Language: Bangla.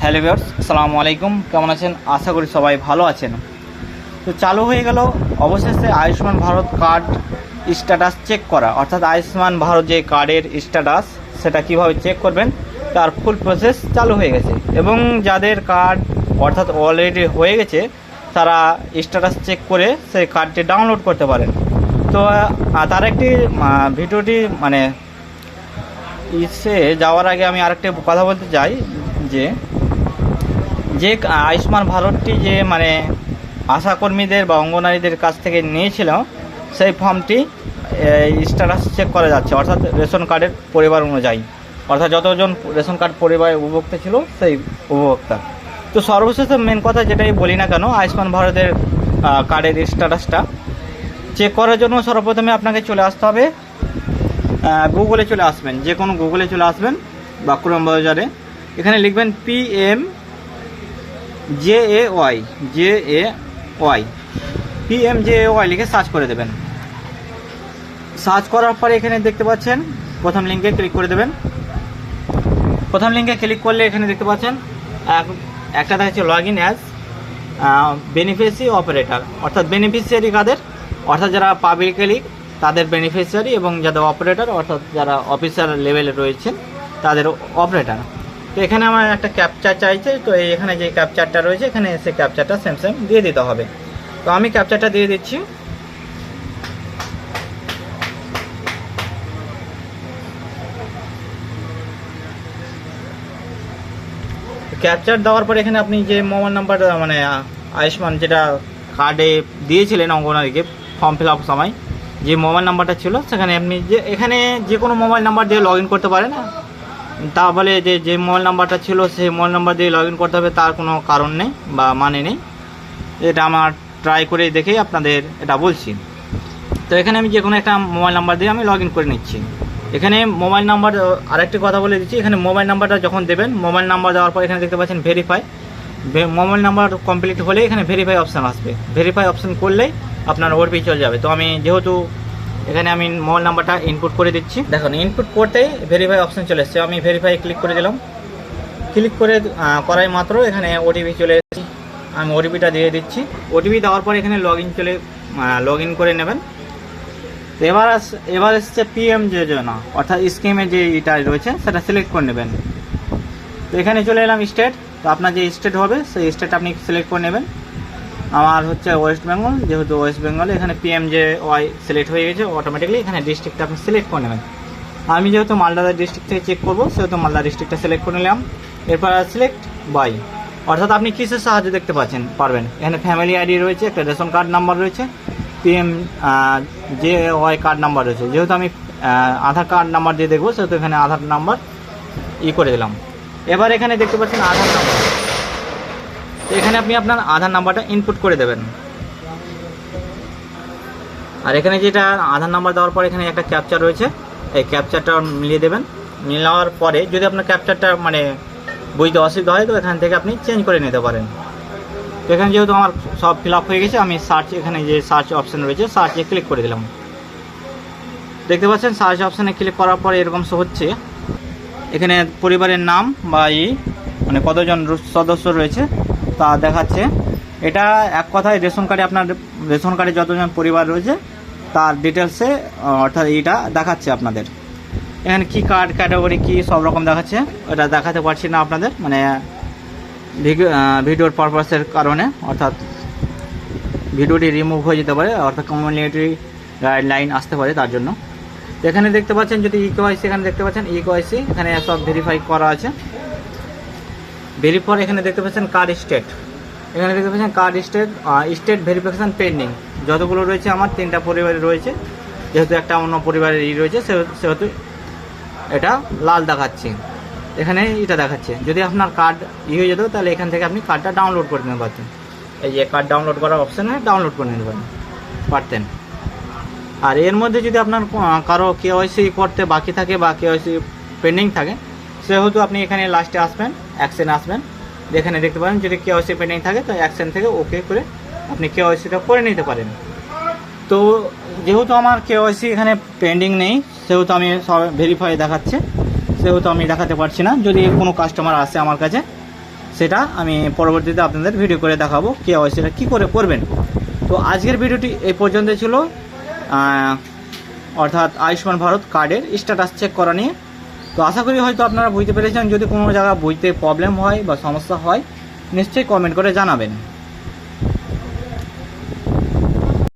হ্যালো ভিউয়ার্স, আসসালামু আলাইকুম। কেমন আছেন? আশা করি সবাই ভালো আছেন। তো চালু হয়ে গেল অবশেষে Ayushman Bharat card status check করা, অর্থাৎ আয়ুষ্মান ভারত যে কার্ডের স্ট্যাটাস সেটা কিভাবে চেক করবেন তার ফুল প্রসেস চালু হয়ে গেছে। এবং যাদের কার্ড অর্থাৎ অলরেডি হয়ে গেছে তারা স্ট্যাটাস চেক করে সেই কার্ডটি ডাউনলোড করতে পারেন। তো তার একটি ভিডিওটি ইসে যাওয়ার আগে আমি আরেকটা কথা বলতে চাই যে যে আয়ুষ্মান ভারতটি যে আশাকর্মীদের বা অঙ্গনারীদের কাছ থেকে নিয়েছিল সেই ফর্মটি স্ট্যাটাস চেক করা যাচ্ছে, অর্থাৎ রেশন কার্ডের পরিবার অনুযায়ী, অর্থাৎ যতজন রেশন কার্ড পরিবারের উপভোক্তা ছিল সেই উপভোক্তা। তো সর্বশেষ মেন কথা যেটাই বলি না কেন, আয়ুষ্মান ভারতের কার্ডের স্ট্যাটাসটা চেক করার জন্য সর্বপ্রথমে আপনাকে চলে আসতে হবে গুগলে চলে আসবেন, যে কোনো গুগলে চলে আসবেন বা ক্রোম ব্রাউজারে। এখানে লিখবেন PMJAY লিখে সার্চ করে দেবেন। সার্চ করার পরে এখানে দেখতে পাচ্ছেন প্রথম লিঙ্কে ক্লিক করে দেবেন। প্রথম লিঙ্কে ক্লিক করলে এখানে দেখতে পাচ্ছেন একটা দেখাচ্ছে log in as beneficiary operator, অর্থাৎ বেনিফিশিয়ারি কাদের, অর্থাৎ যারা পাবলিকলি তাদের বেনিফিশিয়ারি, এবং যাদের অপারেটর অর্থাৎ যারা অফিসার লেভেলে রয়েছেন তাদের অপারেটর। তো এখানে আমার একটা ক্যাপচার চাইছে, তো এখানে যে ক্যাপচারটা রয়েছে এখানে সেই ক্যাপচারটা সেম দিয়ে দিতে হবে। তো আমি ক্যাপচারটা দিয়ে দিচ্ছি। ক্যাপচার দেওয়ার পরে এখানে আপনি যে মোবাইল নাম্বার আয়ুষ্মান যেটা কার্ডে দিয়েছিলেন অঙ্গনারীকে ফর্ম ফিল আপ সময় যে মোবাইল নাম্বারটা ছিল সেখানে আপনি এখানে যে কোনো মোবাইল নাম্বার দিয়ে লগ ইন করতে পারেন। তা বলে যে মোবাইল নাম্বারটা ছিল সেই মোবাইল নাম্বার দিয়ে লগ ইন করতে হবে তার কোনো কারণ নেই বা মানে নেই। এটা আমার ট্রাই করে দেখেই আপনাদের এটা বলছি। তো এখানে আমি যে কোনো একটা মোবাইল নাম্বার দিয়ে আমি লগ ইন করে নিচ্ছি। এখানে মোবাইল নাম্বার আরেকটি কথা বলে দিচ্ছি, এখানে মোবাইল নাম্বারটা যখন দেবেন, মোবাইল নাম্বার দেওয়ার পর এখানে দেখতে পাচ্ছেন ভেরিফাই, মোবাইল নাম্বার কমপ্লিট হলে এখানে ভেরিফাই অপশান আসবে। ভেরিফাই অপশান করলেই আপনার ওটিপি চলে যাবে। তো আমি যেহেতু এখানে আমি মোবাইল নাম্বারটা ইনপুট করে দিচ্ছি, দেখুন ইনপুট করতেই ভেরিফাই অপশান চলে এসছে। আমি ভেরিফাই ক্লিক করে দিলাম। ক্লিক করে করাই মাত্র এখানে ওটিপি চলে এসেছে। আমি ওটিপিটা দিয়ে দিচ্ছি। ওটিপি দেওয়ার পর এখানে লগ ইন করে নেবেন। তো এবার এসছে পিএম যোজনা, অর্থাৎ স্কিমের যে এটা রয়েছে সেটা সিলেক্ট করে নেবেন। তো এখানে চলে এলাম স্টেট। তো আপনার যে স্টেট হবে সেই স্টেট আপনি সিলেক্ট করে নেবেন। আমার হচ্ছে ওয়েস্ট বেঙ্গল, যেহেতু ওয়েস্ট বেঙ্গলে এখানে PMJY সিলেক্ট হয়ে গেছে অটোমেটিকলি। এখানে ডিস্ট্রিক্টটা আপনি সিলেক্ট করে নেবেন। আমি যেহেতু মালদা ডিস্ট্রিক্ট থেকে চেক করবো সেহেতু মালদা ডিস্ট্রিক্টটা সিলেক্ট করে নিলাম। এরপর সিলেক্ট বাই, অর্থাৎ আপনি কিসের সাহায্যে দেখতে পারবেন। এখানে ফ্যামিলি আইডি রয়েছে, একটা রেশন কার্ড নাম্বার রয়েছে, PMJY কার্ড নাম্বার রয়েছে। যেহেতু আমি আধার কার্ড নাম্বার দিয়ে দেখবো সেহেতু এখানে আধার নাম্বার করে দিলাম। এবার এখানে দেখতে পাচ্ছেন আধার নাম্বার। এখানে আপনি আপনার আধার নাম্বারটা ইনপুট করে দেবেন। আর এখানে যেটা আধার নাম্বার দেওয়ার পর এখানে একটা ক্যাপচার রয়েছে, এই ক্যাপচারটা মিলিয়ে দেবেন। মিলাওয়ার পরে যদি আপনার ক্যাপচারটা বুঝতে অসুবিধা হয় তো এখান থেকে আপনি চেঞ্জ করে নিতে পারেন। তো এখানে যেহেতু আমার সব ফিল আপ হয়ে গেছে, আমি এখানে যে সার্চ অপশান রয়েছে সার্চে ক্লিক করে দিলাম। দেখতে পাচ্ছেন সার্চ অপশানে ক্লিক করার পরে এরকম শো হচ্ছে। এখানে পরিবারের নাম বা কতজন সদস্য রয়েছে তা দেখাচ্ছে। এটা এক কথায় রেশন কার্ডে যতজন পরিবার রয়েছে তার ডিটেলসে, অর্থাৎ এইটা দেখাচ্ছে আপনাদের। এখানে কি কার্ড ক্যাটাগরি কি সব রকম দেখাচ্ছে, এটা দেখাতে পারছি না আপনাদের ভিডিওর পারপাসের কারণে, অর্থাৎ ভিডিওটি রিমুভ হয়ে যেতে পারে, অর্থাৎ কমিউনিটি গাইডলাইন আসতে পারে তার জন্য। এখানে দেখতে পাচ্ছেন যদি EKYC, এখানে দেখতে পাচ্ছেন EKYC, এখানে সব ভেরিফাই করা আছে। ভেরিফাই এখানে দেখতে পাচ্ছেন কার্ড স্টেট, এখানে দেখতে পাচ্ছেন কার্ড স্টেট ভেরিফিকেশান পেন্ডিং। যতগুলো রয়েছে আমার 3টা পরিবারের রয়েছে, যেহেতু একটা অন্য পরিবারের রয়েছে সেহেতু এটা লাল দেখাচ্ছে। এখানে এটা দেখাচ্ছে যদি আপনার কার্ড হয়ে যেত তাহলে এখান থেকে আপনি কার্ডটা ডাউনলোড করে নিতে পারতেন। এই যে কার্ড ডাউনলোড করার অপশানে ডাউনলোড করে নিতে পারতেন। আর এর মধ্যে যদি আপনার কারো KYC করতে বাকি থাকে বা KYC পেন্ডিং থাকে সেহেতু আপনি এখানে লাস্টে আসবেন, অ্যাকশন আসবেন। যেখানে দেখতে পারেন যদি KYC পেন্ডিং থাকে তো অ্যাকশন থেকে ওকে করে আপনি KYCটা করে নিতে পারেন। তো যেহেতু আমার KYC এখানে পেন্ডিং নেই সেহেতু আমি সব ভেরিফাই দেখাচ্ছে, সেহেতু আমি দেখাতে পারছি না। যদি কোনো কাস্টমার আসে আমার কাছে সেটা আমি পরবর্তীতে আপনাদের ভিডিও করে দেখাবো কেওয়াইসিটা কী করে করবেন। তো আজকের ভিডিওটি এই পর্যন্ত ছিল, অর্থাৎ আয়ুষ্মান ভারত কার্ডের স্ট্যাটাস চেক করা নিয়ে। তো আশা করি হয়তো আপনারা বুঝতে পেরেছেন। যদি কোনো জায়গায় বুঝতে প্রবলেম হয় বা সমস্যা হয় নিশ্চয়ই কমেন্ট করে জানাবেন।